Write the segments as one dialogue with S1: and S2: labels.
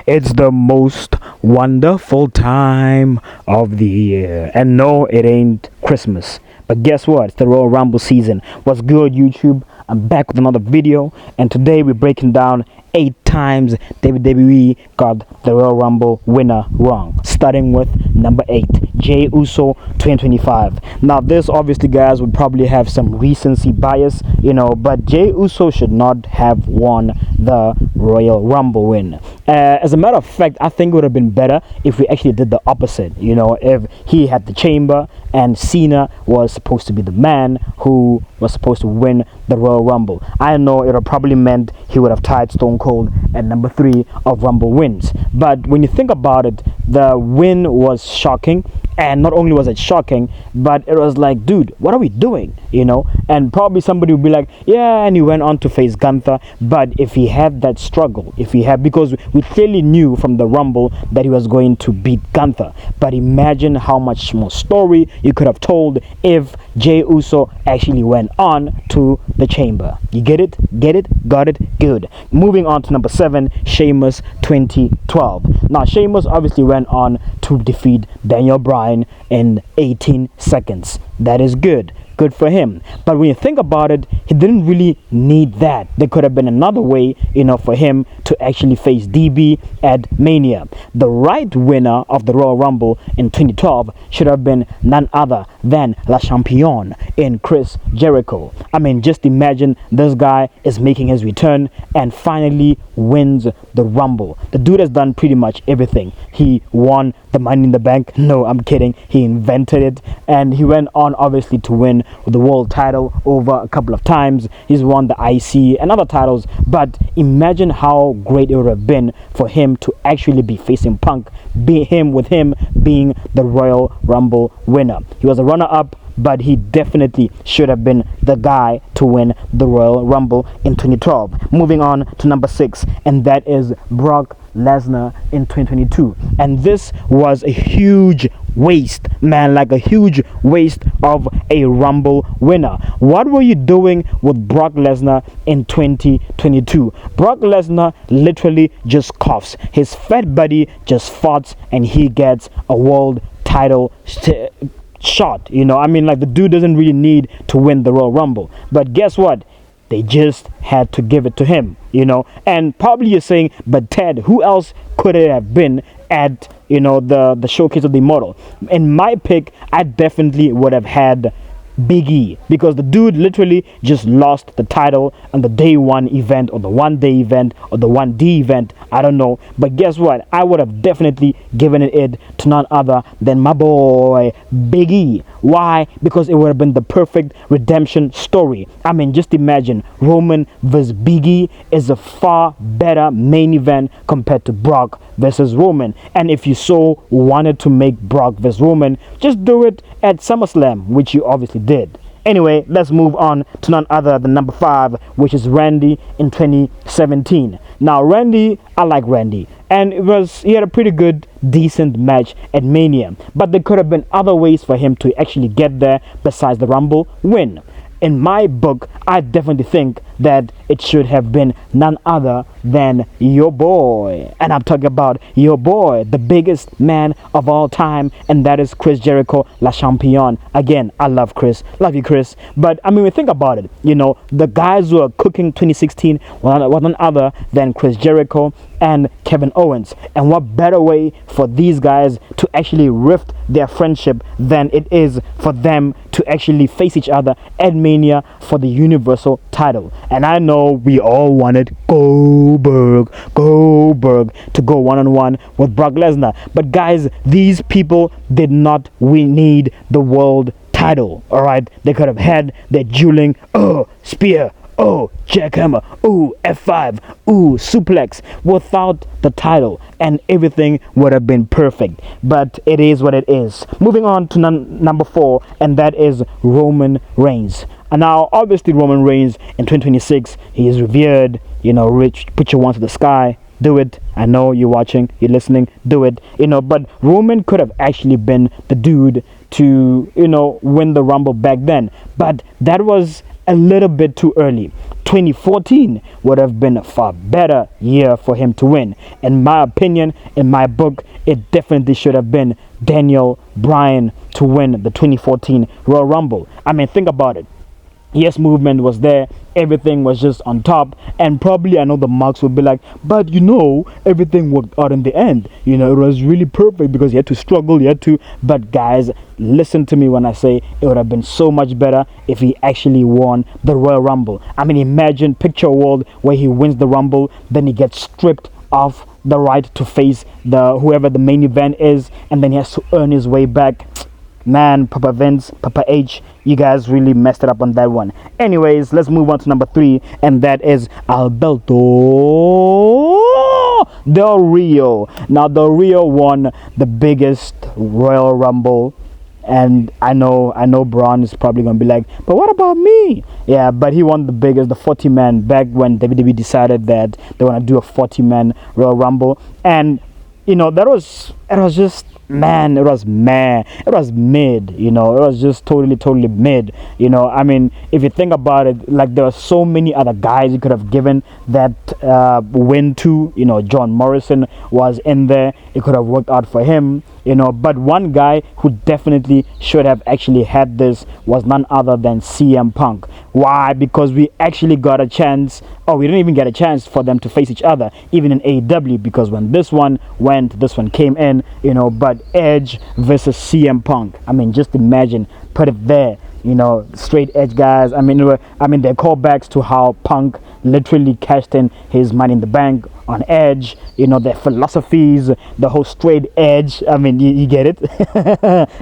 S1: It's the most wonderful time of the year. And no, it ain't Christmas. But guess what? It's the Royal Rumble season. What's good, YouTube? I'm back with another video. And today we're breaking down 8 times WWE got the Royal Rumble winner wrong. Starting with number 8, Jey Uso 2025. Now this obviously, guys, would probably have some recency bias, but Jey Uso should not have won the Royal Rumble win. As a matter of fact, I think it would have been better if we actually did the opposite. If he had the chamber and Cena was supposed to be the man who was supposed to win the Royal Rumble. I know it would have probably meant he would have tied Stone Cold at number 3 of Rumble wins. But when you think about it, the win was shocking. And not only was it shocking, but it was like, dude, what are we doing? And probably somebody would be like, yeah, and he went on to face Gunther. But if he had that struggle, because we clearly knew from the Rumble that he was going to beat Gunther. But imagine how much more story you could have told if Jey Uso actually went on to the chamber. You get it? Get it? Got it? Good. Moving on to number 7, Sheamus 2012. Now, Sheamus obviously went on to defeat Daniel Bryan in 18 seconds. That is good for him. But when you think about it, he didn't really need that. There could have been another way, for him to actually face DB at Mania. The right winner of the Royal Rumble in 2012 should have been none other than La Champion in Chris Jericho. I mean, just imagine this guy is making his return and finally wins the Rumble. The dude has done pretty much everything. He won the Money in the Bank. No, I'm kidding. He invented it, and he went on obviously to win the world title over a couple of times. He's won the IC and other titles, but imagine how great it would have been for him to actually be facing Punk, with him being the Royal Rumble winner. He was a runner-up, but he definitely should have been the guy to win the Royal Rumble in 2012. Moving on to number 6, and that is Brock Lesnar in 2022. And this was a huge waste, man, like a huge waste of a Rumble winner. What were you doing with Brock Lesnar in 2022? Brock Lesnar literally just coughs. His fat buddy just farts and he gets a world title shot. I mean, like, the dude doesn't really need to win the Royal Rumble. But guess what? They just had to give it to him, And probably you're saying, but Ted, who else could it have been at, the Showcase of the Immortal? In my pick, I definitely would have had Big E, because the dude literally just lost the title on the day 1 event, or the 1-day event, or the 1D event. I don't know. But guess what? I would have definitely given it to none other than my boy Big E. Why? Because it would have been the perfect redemption story. I mean, just imagine Roman vs. Big E is a far better main event compared to Brock versus Roman. And if you so wanted to make Brock versus Roman, just do it at SummerSlam, which you obviously did. Anyway, let's move on to none other than number 5, which is Randy in 2017. Now, Randy, I like Randy, and he had a pretty good, decent match at Mania, but there could have been other ways for him to actually get there besides the Rumble win. In my book, I definitely think that it should have been none other than your boy. And I'm talking about your boy, the biggest man of all time, and that is Chris Jericho, La Champion. Again, I love Chris. Love you, Chris. But, I mean, when you think about it, the guys who are cooking 2016 were none other than Chris Jericho and Kevin Owens. And what better way for these guys to actually rift their friendship than it is for them to actually face each other at Mania for the Universal title. And I know we all wanted Goldberg to go one-on-one with Brock Lesnar. But guys, these people did not need the world title, alright? They could have had their dueling, spear, jackhammer, F5, suplex, without the title, and everything would have been perfect. But it is what it is. Moving on to number 4, and that is Roman Reigns. And now, obviously, Roman Reigns in 2026, he is revered, rich, put your one to the sky, do it. I know you're watching, you're listening, do it. But Roman could have actually been the dude to, win the Rumble back then. But that was a little bit too early. 2014 would have been a far better year for him to win. In my opinion, in my book, it definitely should have been Daniel Bryan to win the 2014 Royal Rumble. I mean, think about it. Yes, movement was there, everything was just on top, and probably I know the marks would be like, but everything worked out in the end. It was really perfect because you had to struggle, but guys, listen to me when I say it would have been so much better if he actually won the Royal Rumble. I mean, imagine, picture a world where he wins the Rumble, then he gets stripped of the right to face whoever the main event is, and then he has to earn his way back. Man, Papa Vince, Papa H, you guys really messed it up on that one. Anyways, let's move on to number 3, and that is Alberto Del Rio. Now, Del Rio won the biggest Royal Rumble, and I know Braun is probably gonna be like, but what about me? Yeah, but he won the 40-man back when WWE decided that they want to do a 40-man Royal Rumble, and it was just, man, it was mid. It was just totally mid. I mean, if you think about it, like, there are so many other guys you could have given that win to. John Morrison was in there. It could have worked out for him. But one guy who definitely should have actually had this was none other than CM Punk. Why? Because we actually got a chance. Oh, we didn't even get a chance for them to face each other, even in AEW, because when this one came in, but Edge versus CM Punk. I mean, just imagine, put it there. Straight edge guys. I mean, they're callbacks to how Punk literally cashed in his Money in the Bank on Edge. Their philosophies, the whole straight edge. I mean, you get it.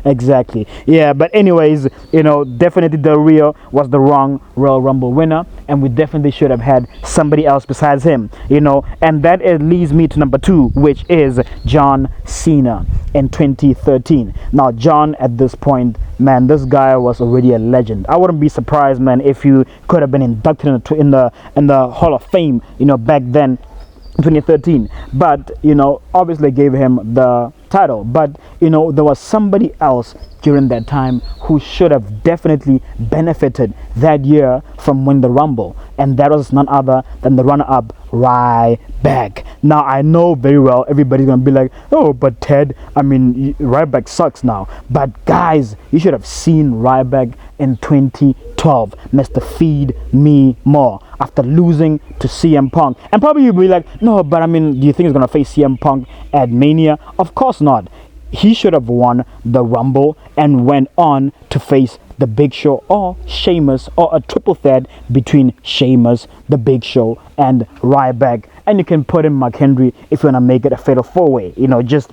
S1: Exactly. Yeah, but anyways, definitely Del Rio was the wrong Royal Rumble winner, and we definitely should have had somebody else besides him. And that leads me to number 2, which is John Cena in 2013. Now, John, at this point, man, this guy was already a legend. I wouldn't be surprised, man, if you could have been inducted in the Hall of Fame, back then, 2013. But obviously gave him the title, but there was somebody else during that time who should have definitely benefited that year from winning the Rumble, and that was none other than the runner-up Ryback. Now, I know very well everybody's gonna be like, oh, but Ted, I mean, Ryback sucks now. But guys, you should have seen Ryback in 2012, Mr. Feed Me More, after losing to CM Punk. And probably you'll be like, no, but I mean, do you think he's gonna face CM Punk at Mania? Of course not. He should have won the Rumble and went on to face the Big Show or Sheamus, or a triple threat between Sheamus, the Big Show, and Ryback. And you can put in Mark Henry if you want to make it a fatal 4-way. Just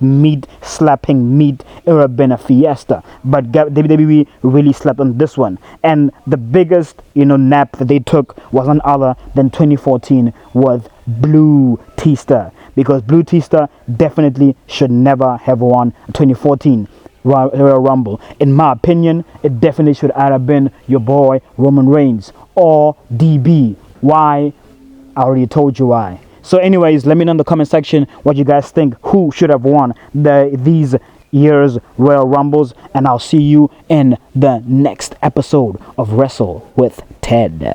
S1: slapping meat. It would have been a fiesta. But WWE really slept on this one. And the biggest, nap that they took was none other than 2014 with Blue Tista. Because Blue Tista definitely should never have won 2014 Royal Rumble. In my opinion, it definitely should either have been your boy Roman Reigns or DB. Why? I already told you why. So anyways, let me know in the comment section what you guys think, who should have won these year's Royal Rumbles, and I'll see you in the next episode of Wrestle with Ted.